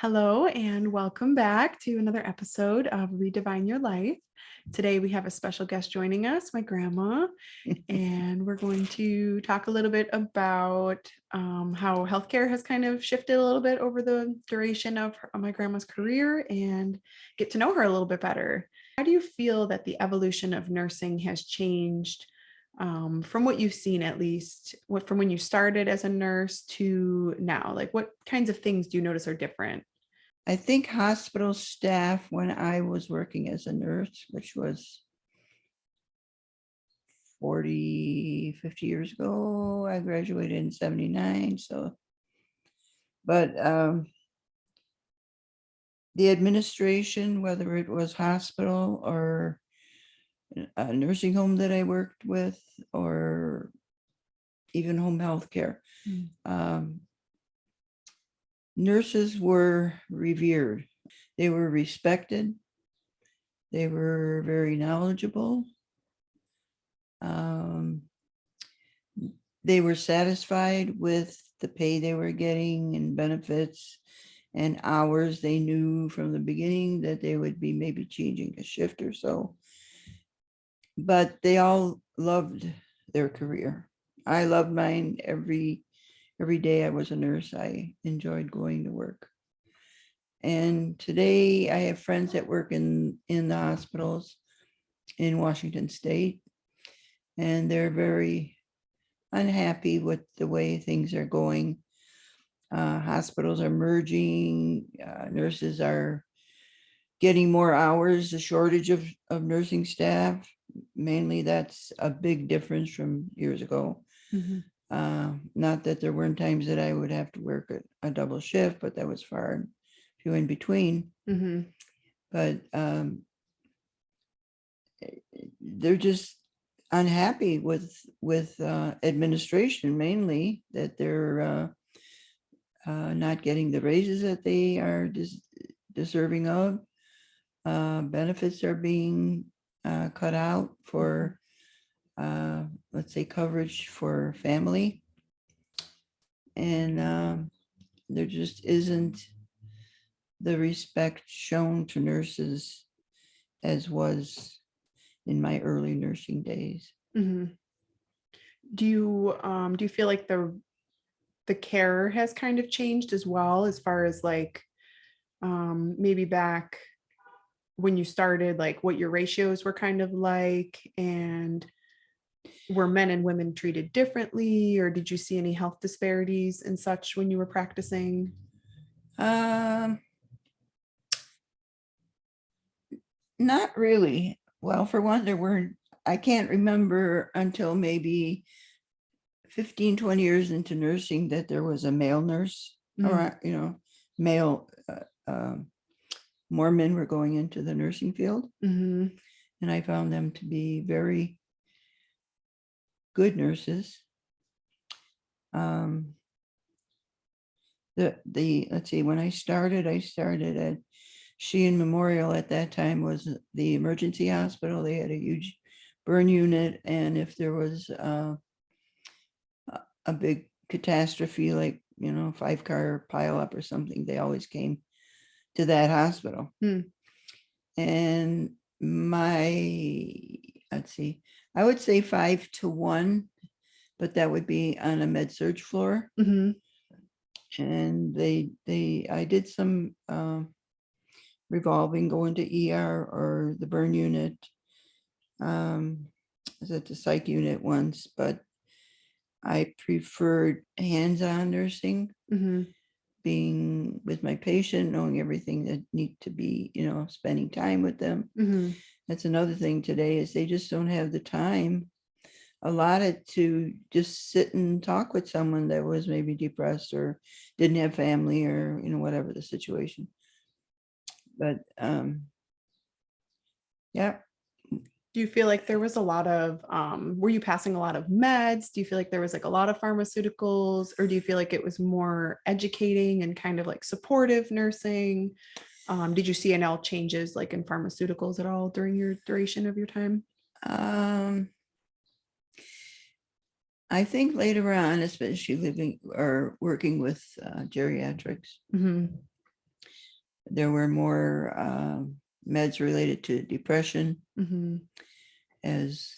Hello, and welcome back to another episode of Redefine Your Life. Today, we have a special guest joining us, my grandma, and we're going to talk a little bit about how healthcare has kind of shifted a little bit over the duration of my grandma's career and get to know her a little bit better. How do you feel that the evolution of nursing has changed from what you've seen, at least from when you started as a nurse to now? Like, what kinds of things do you notice are different? I think hospital staff, when I was working as a nurse, which was 50 years ago, I graduated in 79. But the administration, whether it was hospital or a nursing home that I worked with, or even home health care, nurses were revered. They were respected. They were very knowledgeable. They were satisfied with the pay they were getting and benefits and hours. They knew from the beginning that they would be maybe changing a shift or so. But they all loved their career. I loved mine. Every day I was a nurse, I enjoyed going to work. And today I have friends that work in the hospitals in Washington State, and they're very unhappy with the way things are going. Hospitals are merging, nurses are getting more hours, a shortage of nursing staff. Mainly that's a big difference from years ago. Mm-hmm. Not that there weren't times that I would have to work a double shift, but that was far and few in between. Mm-hmm. But they're just unhappy with administration, mainly that they're not getting the raises that they are deserving of. Benefits are being cut out for, let's say, coverage for family. And there just isn't the respect shown to nurses as was in my early nursing days. Mm-hmm. Do you feel like the care has kind of changed as well, as far as like maybe back when you started, like what your ratios were kind of like, and were men and women treated differently, or did you see any health disparities and such when you were practicing? Not really. Well, for one, I can't remember until maybe 15, 20 years into nursing that there was a male nurse, or, male, more men were going into the nursing field. Mm-hmm. And I found them to be very good nurses. Let's see, when I started at Sheehan Memorial. At that time was the emergency hospital. They had a huge burn unit, and if there was a big catastrophe, like 5-car pileup or something, they always came to that hospital. And let's see, I would say 5-1, but that would be on a med surg floor. Mm-hmm. And I did some revolving, going to ER or the burn unit. I was at the psych unit once, but I preferred hands-on nursing, Mm-hmm. being with my patient, knowing everything that need to be, spending time with them. Mm-hmm. That's another thing today, is they just don't have the time allotted to just sit and talk with someone that was maybe depressed or didn't have family, or whatever the situation. But yeah. Do you feel like there was a lot of were you passing a lot of meds? Do you feel like there was like a lot of pharmaceuticals, or do you feel like it was more educating and kind of like supportive nursing? Did you see any changes like in pharmaceuticals at all during your duration of your time? I think later on, especially living or working with geriatrics, Mm-hmm. there were more meds related to depression as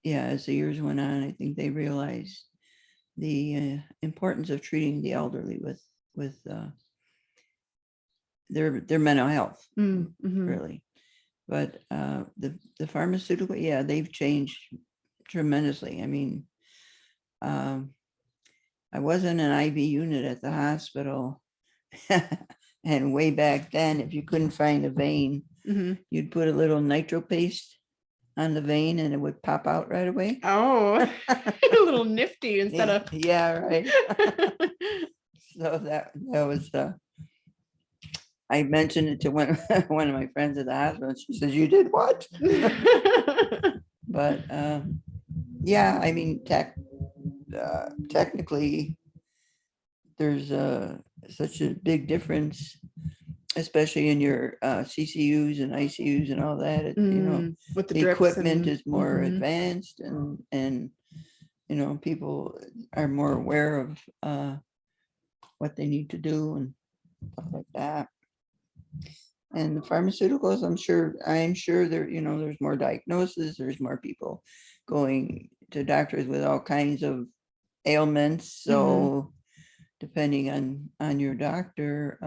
the years went on. I think they realized the importance of treating the elderly with their mental health, really. But the pharmaceutical, they've changed tremendously. I mean, I was in an IV unit at the hospital, and way back then, if you couldn't find a vein, you'd put a little nitro paste on the vein and it would pop out right away. Oh, a little nifty instead of. Yeah, right. So that was I mentioned it to one of my friends at the hospital. She says, "You did what?" But I mean, technically, there's such a big difference, especially in your CCUs and ICUs and all that. With the equipment is more advanced, and people are more aware of what they need to do and stuff like that. And the pharmaceuticals, I'm sure there, there's more diagnosis, there's more people going to doctors with all kinds of ailments. So depending on your doctor,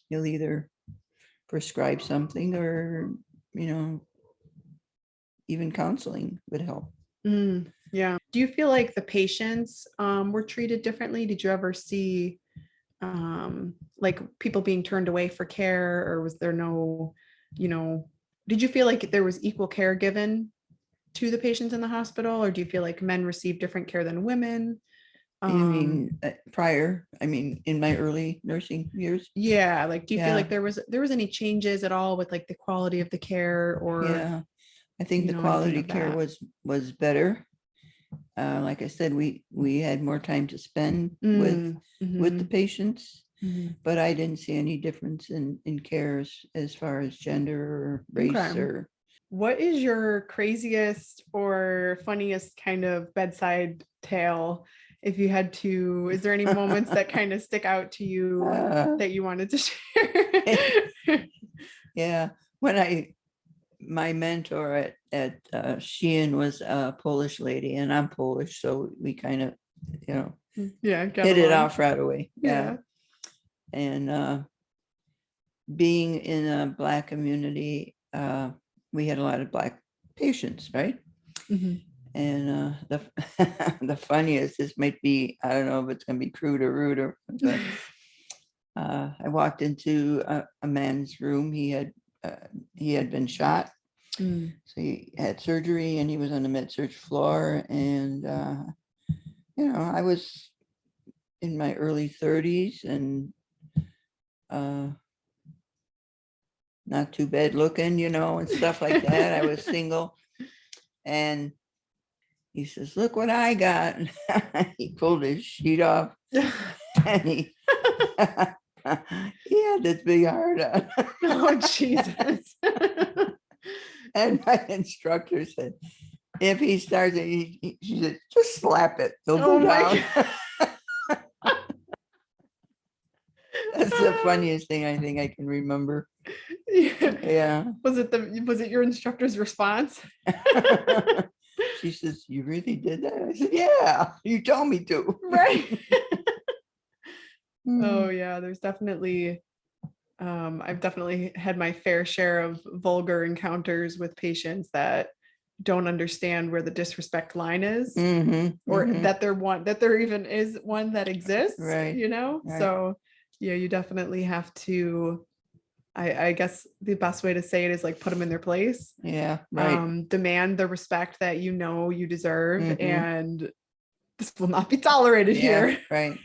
you'll either prescribe something or, even counseling would help. Yeah. Do you feel like the patients were treated differently? Did you ever see like people being turned away for care, or was there no, did you feel like there was equal care given to the patients in the hospital, or do you feel like men received different care than women? You mean prior? I mean, in my early nursing years? Yeah. Like, do you feel like there was any changes at all with like the quality of the care, or? Yeah, I think the quality of care was better. Like I said, we had more time to spend with the patients, but I didn't see any difference in care as far as gender or race. Or what is your craziest or funniest kind of bedside tale? If you had to, is there any moments that kind of stick out to you that you wanted to share? Yeah, my mentor at Sheehan was a Polish lady, and I'm Polish, so we kind of, hit it off right away. Yeah. And being in a Black community, we had a lot of Black patients, right? And the funniest, this might be, I don't know if it's going to be crude or rude, but I walked into a man's room. He had been shot. So he had surgery and he was on the med-surg floor. And, I was in my early 30s and not too bad looking, and stuff like that. I was single. And he says, "Look what I got." He pulled his sheet off and he had this big heart on. Oh, Jesus. And my instructor said, if he starts it, she said, "Just slap it. They'll go down." That's the funniest thing I think I can remember. Yeah. Was it your instructor's response? She says, "You really did that?" I said, "Yeah, you told me to." Right. Oh yeah, there's definitely I've definitely had my fair share of vulgar encounters with patients that don't understand where the disrespect line is, or that there even is one that exists, right. Right. So yeah, you definitely have to, I guess the best way to say it is like put them in their place. Yeah, right. Demand the respect that you deserve, and this will not be tolerated here. Right.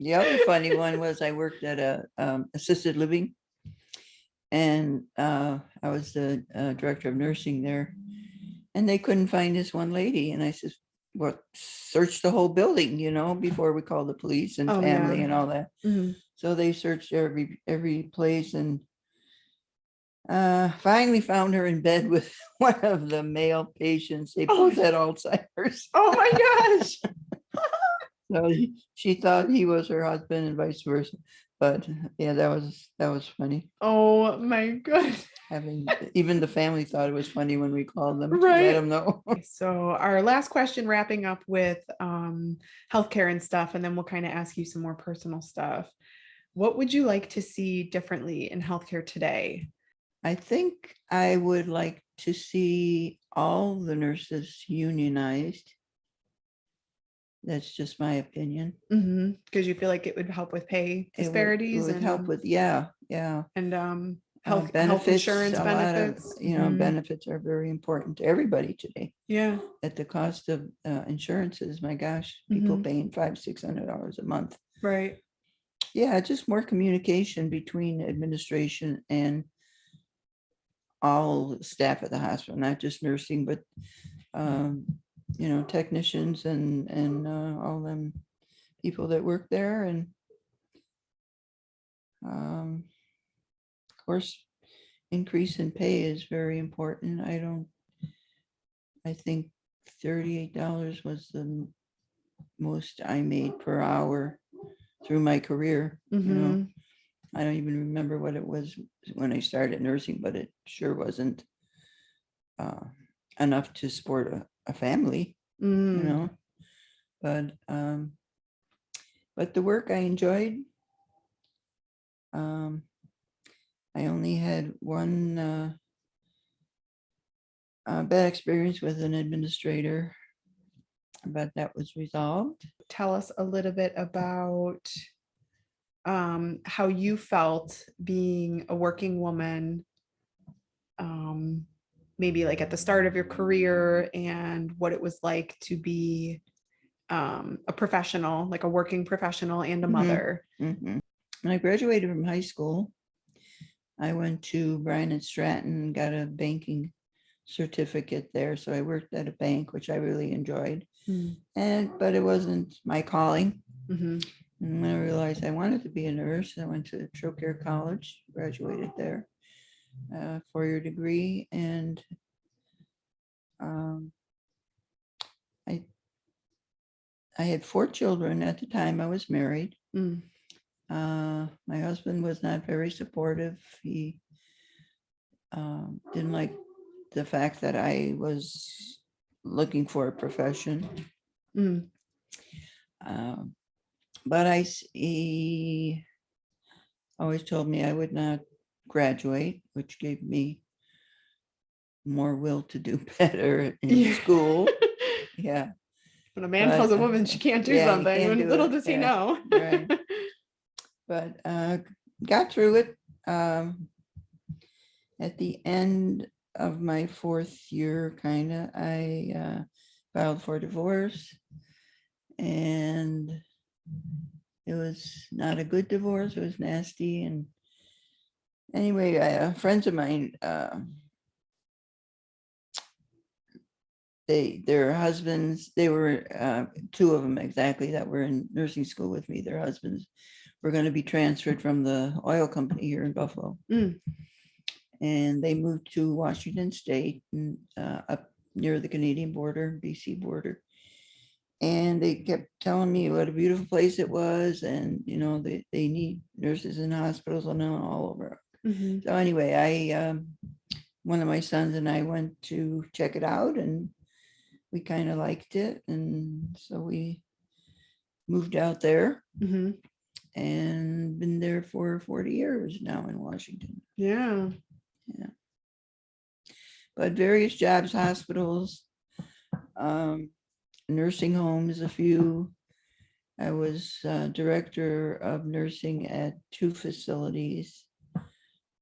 The other funny one was I worked at a assisted living, and I was the director of nursing there, and they couldn't find this one lady. And I said, "Well, search the whole building, before we call the police and family and all that." So they searched every place, and finally found her in bed with one of the male patients. They both had Alzheimer's. Oh my gosh. So she thought he was her husband and vice versa. But yeah, that was funny. Oh my goodness. Having even the family thought it was funny when we called them to let Right. them know. So our last question, wrapping up with healthcare and stuff, and then we'll kind of ask you some more personal stuff. What would you like to see differently in healthcare today? I think I would like to see all the nurses unionized. That's just my opinion. Because you feel like it would help with pay It would disparities help with, yeah. and health Benefits, insurance a lot of, benefits. benefits are very important to everybody today. Yeah. At the cost of insurances, my gosh, people Mhm. paying $500-600 a month. Right. Yeah, just more communication between administration and all staff at the hospital, not just nursing, but technicians and all them people that work there. And of course, increase in pay is very important. I think $38 was the most I made per hour through my career. I don't even remember what it was when I started nursing, but it sure wasn't enough to support a family, but the work I enjoyed. I only had one bad experience with an administrator, but that was resolved. Tell us a little bit about how you felt being a working woman, maybe like at the start of your career, and what it was like to be a professional, like a working professional and a mother. When I graduated from high school, I went to Bryan and Stratton and got a banking certificate there. So I worked at a bank, which I really enjoyed. But it wasn't my calling. And when I realized I wanted to be a nurse, I went to Trocaire College, graduated there, 4-year degree. And I had 4 children at the time I was married. My husband was not very supportive. He didn't like the fact that I was looking for a profession. But he always told me I would not graduate, which gave me more will to do better in school. Yeah. When a man tells a woman she can't do something, can't do little it. does he know. Right. But got through it. At the end of my 4th year, I filed for divorce, and it was not a good divorce. It was nasty. And anyway, friends of mine, their husbands, they were 2 of them exactly that were in nursing school with me. Their husbands were going to be transferred from the oil company here in Buffalo. And they moved to Washington State, and up near the Canadian border, BC border. And they kept telling me what a beautiful place it was. And, they need nurses in hospitals and all over. So anyway, one of my sons and I went to check it out, and we kind of liked it. And so we moved out there and been there for 40 years now in Washington. Yeah. But various jobs, hospitals, nursing homes, a few. I was director of nursing at 2 facilities,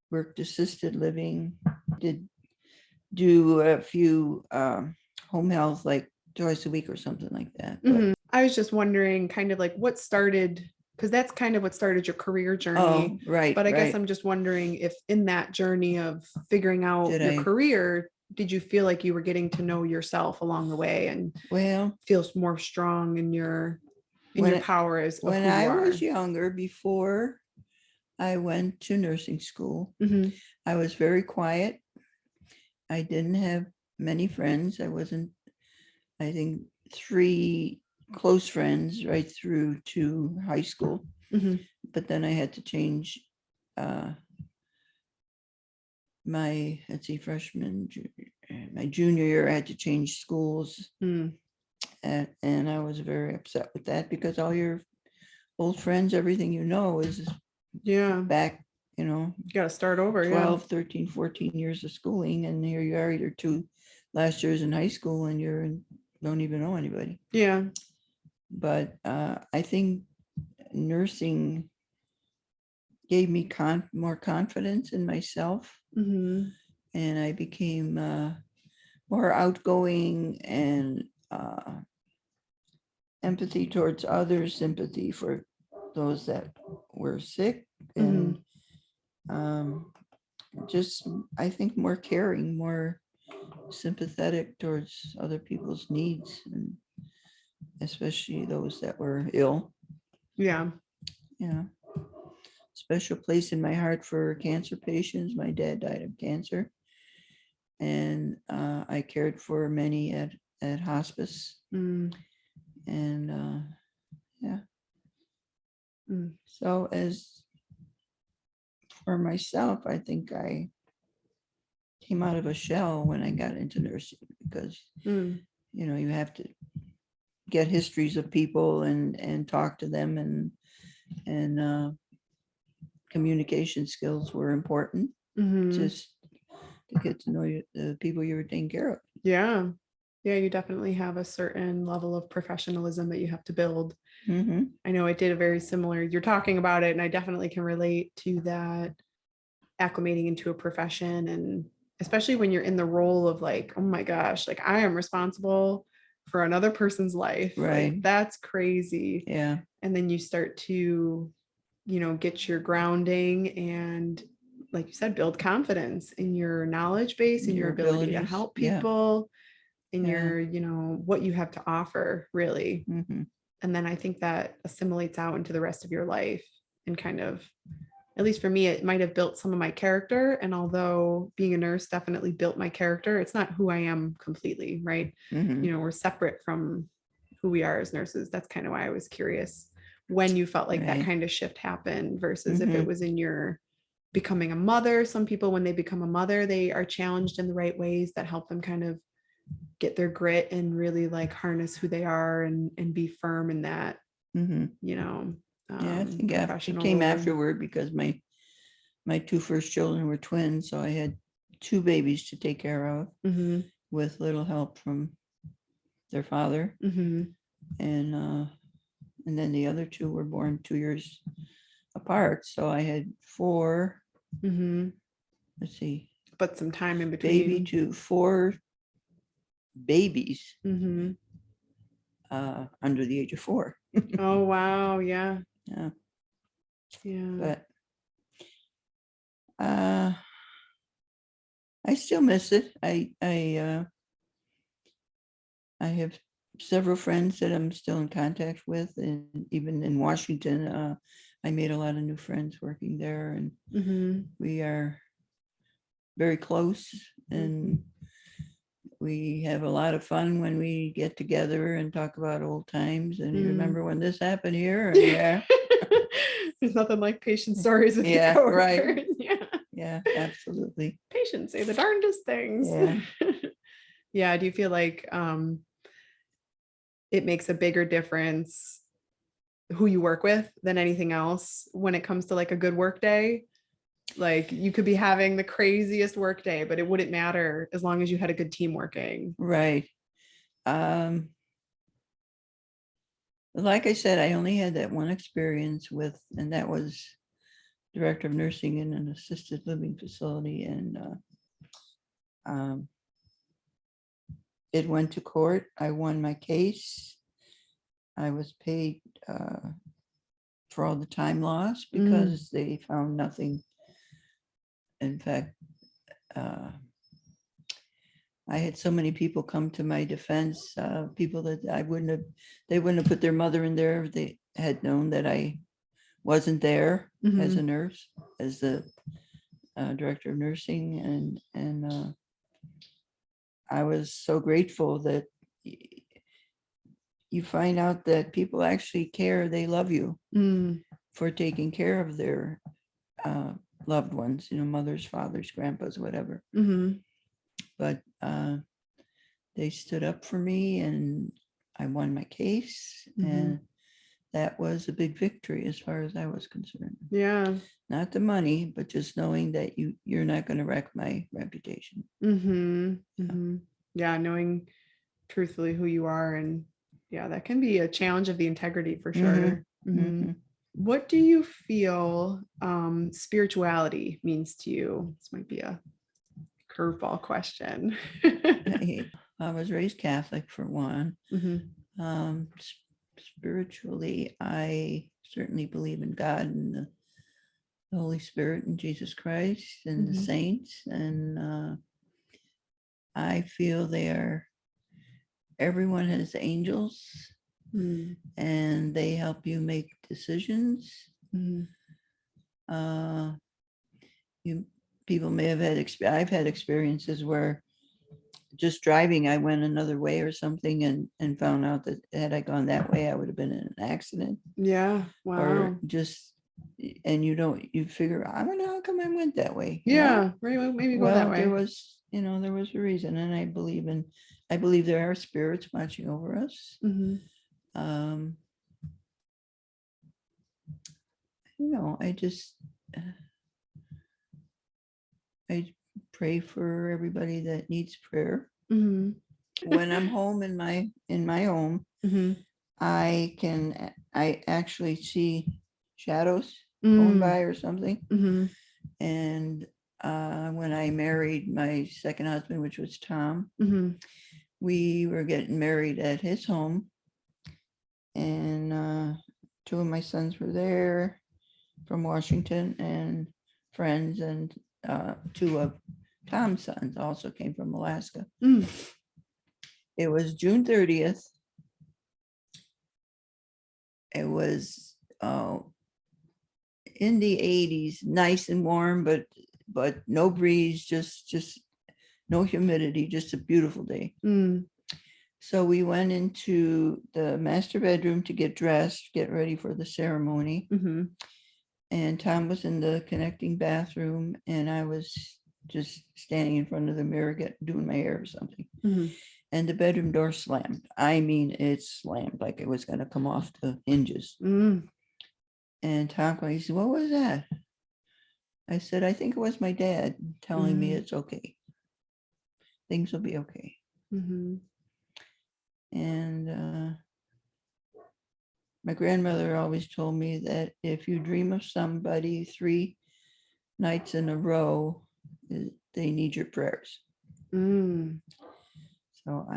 worked assisted living, did do a few home health, like twice a week or something like that. I was just wondering kind of like what started, because that's kind of what started your career journey. Right. But I guess I'm just wondering if in that journey of figuring out your career, did you feel like you were getting to know yourself along the way and feel more strong in your power as when I was younger, before I went to nursing school, I was very quiet. I didn't have many friends. I think 3 close friends right through to high school. Mhm. But then I had to change my, let's see, my junior year, I had to change schools. Mm. And I was very upset with that because all your old friends, everything you know is Yeah. back, you know, You got to start over. 12, 13, 14 years of schooling. And here you are, your 2 last years in high school and don't even know anybody. Yeah. But I think nursing gave me more confidence in myself. Mm-hmm. And I became more outgoing and empathy towards others, sympathy for those that were sick, and just, I think, more caring, more sympathetic towards other people's needs, and especially those that were ill. Yeah. Yeah. Special place in my heart for cancer patients. My dad died of cancer, and I cared for many at hospice. Mm. And yeah. Mm. So as for myself, I think I came out of a shell when I got into nursing because, Mm. you have to get histories of people and talk to them, and communication skills were important Mm-hmm. just to get to know the people you were taking care of. Yeah. Yeah, you definitely have a certain level of professionalism that you have to build. Mm-hmm. I know I did a very similar, you're talking about it, and I definitely can relate to that, acclimating into a profession. And especially when you're in the role of like, oh my gosh, like I am responsible for another person's life. Right. Like that's crazy. Yeah. And then you start to, get your grounding and, like you said, build confidence in your knowledge base and your ability to help Yeah. people, in Yeah. your, what you have to offer, really. Mm-hmm. And then I think that assimilates out into the rest of your life, and kind of, at least for me, it might have built some of my character. And although being a nurse definitely built my character, it's not who I am completely, right? Mm-hmm. We're separate from who we are as nurses. That's kind of why I was curious when you felt like that Right. kind of shift happened versus if Mm-hmm. it was in your becoming a mother. Some people, when they become a mother, they are challenged in the right ways that help them kind of get their grit and really like harness who they are and be firm in that, Mm-hmm. Yeah, I think it came afterward because my 2 first children were twins, so I had 2 babies to take care of Mm-hmm. with little help from their father. Mm-hmm. And then the other 2 were born 2 years apart, so I had 4. Mm-hmm. Let's see, But some time in baby between. to 4 babies Mm-hmm. under the age of 4. Oh wow, yeah. Yeah, Yeah. but I still miss it. I have several friends that I'm still in contact with, and even in Washington, I made a lot of new friends working there, and Mm-hmm. we are very close, and we have a lot of fun when we get together and talk about old times. And you remember when this happened here? Yeah. There's nothing like patient stories with your Yeah, right. coworkers. Yeah. Yeah, absolutely. Patients say the darndest things. Yeah. Yeah. Do you feel like it makes a bigger difference who you work with than anything else when it comes to like a good work day? Like you could be having the craziest work day, but it wouldn't matter as long as you had a good team working. Right. Like I said, I only had that one experience and that was director of nursing in an assisted living facility. And it went to court. I won my case. I was paid for all the time lost because they found nothing. In fact, I had so many people come to my defense, people that they wouldn't have put their mother in there if they had known that I wasn't there as a nurse, as the director of nursing. And I was so grateful that you find out that people actually care. They love you Mm, for taking care of their loved ones, mothers, fathers, grandpas, whatever. mhm, But they stood up for me, and I won my case. mhm. And that was a big victory as far as I was concerned. Yeah. Not the money, but just knowing that you're not going to wreck my reputation. Mhm. Mhm. Yeah, knowing truthfully who you are, and yeah, that can be a challenge of the integrity for sure. Mhm. What do you feel spirituality means to you? This might be a curveball question. I was raised Catholic for one. Mhm, Spiritually, I certainly believe in God and the Holy Spirit and Jesus Christ and the mhm, saints. And I feel everyone has angels mm, and they help you make decisions. mhm, Uh, you people may have I've had experiences where just driving, I went another way or something and found out that had I gone that way, I would have been in an accident. yeah. Or Wow. just, and you figure, I don't know how come I went that way. Yeah. Right. Well, maybe go that Well, there way. was, there was a reason, and I believe there are spirits watching over us. Mhm, Um, I just, I pray for everybody that needs prayer. mhm, When I'm home in my home, mhm, I actually see shadows going mm, by or something. mhm, And when I married my second husband, which was Tom, mhm, we were getting married at his home, and two of my sons were there from Washington, and friends, and two of Tom's sons also came from Alaska. mm, It was June 30th. It was in the 80s, nice and warm, but no breeze, just no humidity, just a beautiful day. mm, So we went into the master bedroom to get dressed, get ready for the ceremony. mhm, And Tom was in the connecting bathroom, and I was just standing in front of the mirror, doing my hair or something. mhm, And the bedroom door slammed. I mean, it slammed like it was going to come off the hinges. mm, And Tom, he said, "What was that?" I said, "I think it was my dad telling me mm, it's okay. Things will be okay." mhm, And my grandmother always told me that if you dream of somebody 3 nights in a row, they need your prayers. mm, So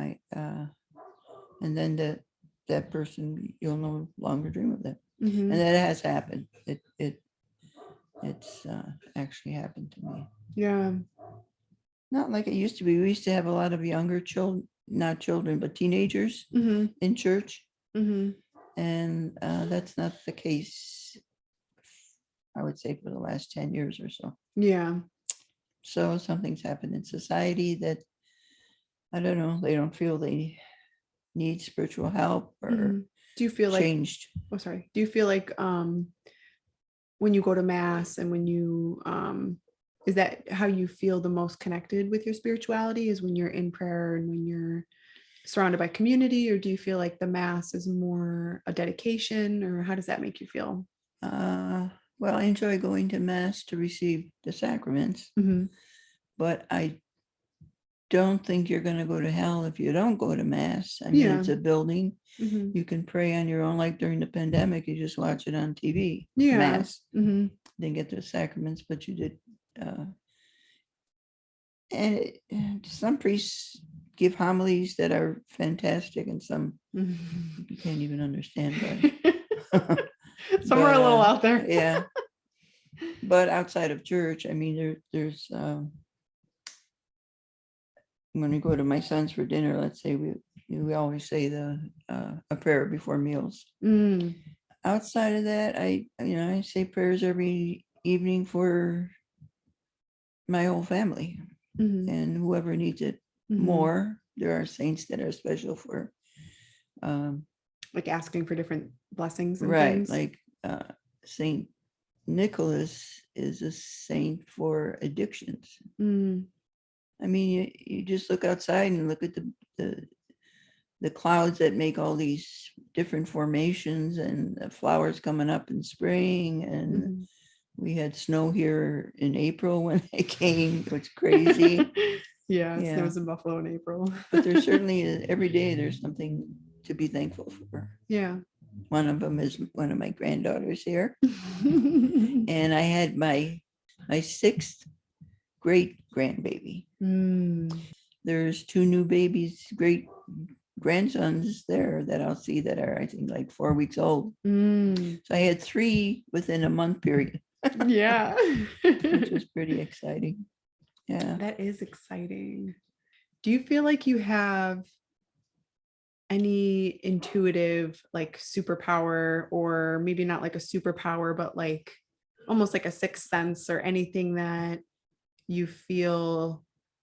and then that person, you'll no longer dream of them. And mhm. that has happened. It's actually happened to me. Yeah. Not like it used to be. We used to have a lot of younger children, not children, but teenagers Mhm, in church. mhm. And that's not the case, I would say, for the last 10 years or so. Yeah. So something's happened in society that, I don't know, they don't feel they need spiritual help or Mhm. Do you feel like, changed. oh, sorry. Do you feel like when you go to mass and when you is that how you feel the most connected with your spirituality, is when you're in prayer and when you're surrounded by community, or do you feel like the mass is more a dedication, or how does that make you feel? Uh, well, I enjoy going to mass to receive the sacraments, Mhm. but I don't think you're going to go to hell if you don't go to mass. I mean, Yeah. it's a building. Mhm. You can pray on your own, like during the pandemic, you just watch it on TV, Yeah. mass. Mhm. Didn't get the sacraments, but you did. And some priests give homilies that are fantastic, and some Mhm. you can't even understand. But Some are a little out there. yeah. But outside of church, I mean, there's when we go to my son's for dinner, let's say we always say a prayer before meals. Mm, Outside of that, I say prayers every evening for my whole family mhm, and whoever needs it mhm, more. There are saints that are special for Like asking for different blessings and Right, things. like Saint Nicholas is a saint for addictions. Mm, I mean, you just look outside and look at the clouds that make all these different formations and the flowers coming up in spring. And mhm. we had snow here in April when it came. It was crazy. Yeah, it Yeah. snows in Buffalo in April. But there's certainly every day there's something to be thankful for. Yeah. One of them is one of my granddaughters here. And I had my sixth great grandbaby. Mm, There's two new babies, great grandsons there that I'll see that are, I think, like 4 weeks old. mm, So I had three within a month period, yeah. which was pretty exciting. Yeah. That is exciting. Do you feel like you have any intuitive like superpower, or maybe not like a superpower, but like almost like a sixth sense or anything that you feel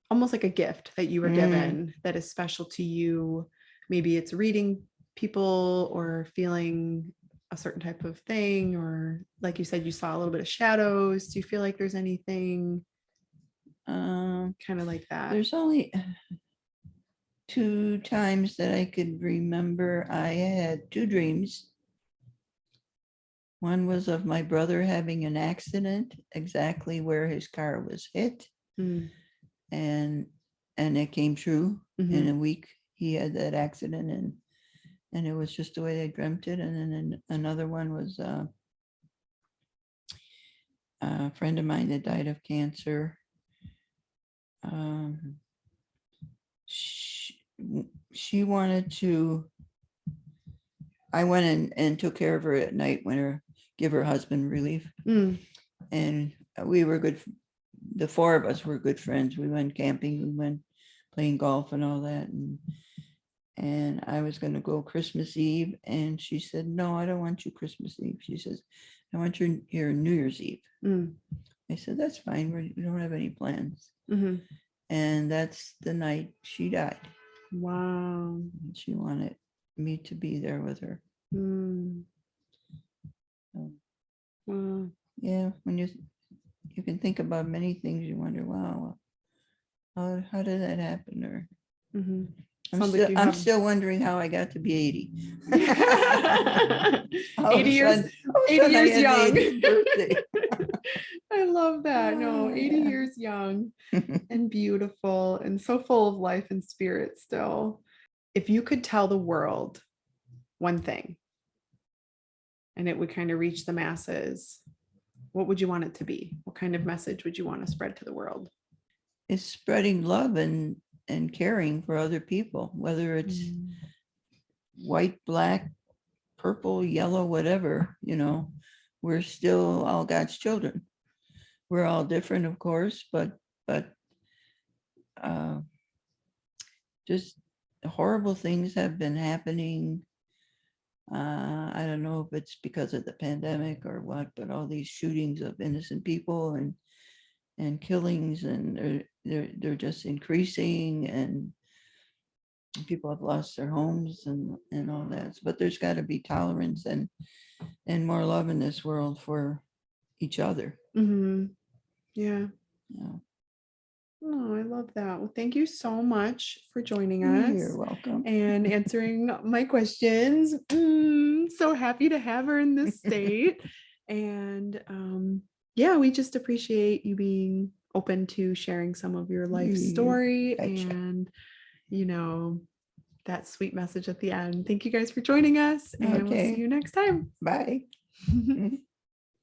almost like a gift that you were given that is special to you? Maybe it's reading people or feeling a certain type of thing, or like you said, you saw a little bit of shadows. Do you feel like there's anything kind of like that? There's only 2 times that I could remember I had 2 dreams. One was of my brother having an accident exactly where his car was hit, Mm, and it came true. In mhm, a week he had that accident, and it was just the way I dreamt it. And then another one was a friend of mine that died of cancer. Um, she wanted to, I went and took care of her at night when give her husband relief. mm, And we were good. The 4 of us were good friends. We went camping, we went playing golf and all that. And I was going to go Christmas Eve. And she said, no, I don't want you Christmas Eve. She says, I want you here New Year's Eve. mm, I said, that's fine. We don't have any plans. mhm. And that's the night she died. Wow. She wanted me to be there with her. Mm, So, wow. yeah, when you can think about many things, you wonder, wow, how did that happen? Or Mhm. I'm Sounds like still you I'm have still wondering how I got to be 80. 80 years, All of a 80 sudden I years had the young. 80th birthday. I love that. No, Oh, 80 yeah. years young and beautiful and so full of life and spirit still. If you could tell the world one thing and it would kind of reach the masses, what would you want it to be? What kind of message would you want to spread to the world? It's spreading love and caring for other people, whether it's Mm, white, black, purple, yellow, whatever, we're still all God's children. We're all different, of course, but uh, just horrible things have been happening. I don't know if it's because of the pandemic or what, but all these shootings of innocent people and killings, and they're just increasing, and people have lost their homes and all that. But there's got to be tolerance and more love in this world for each other. mhm. Yeah. Yeah. Oh, I love that. Well, thank you so much for joining You're us welcome. and answering my questions. So happy to have her in this state. And yeah, we just appreciate you being open to sharing some of your life You story betcha. and, that sweet message at the end. Thank you guys for joining us, and we'll see Okay. you next time. Bye.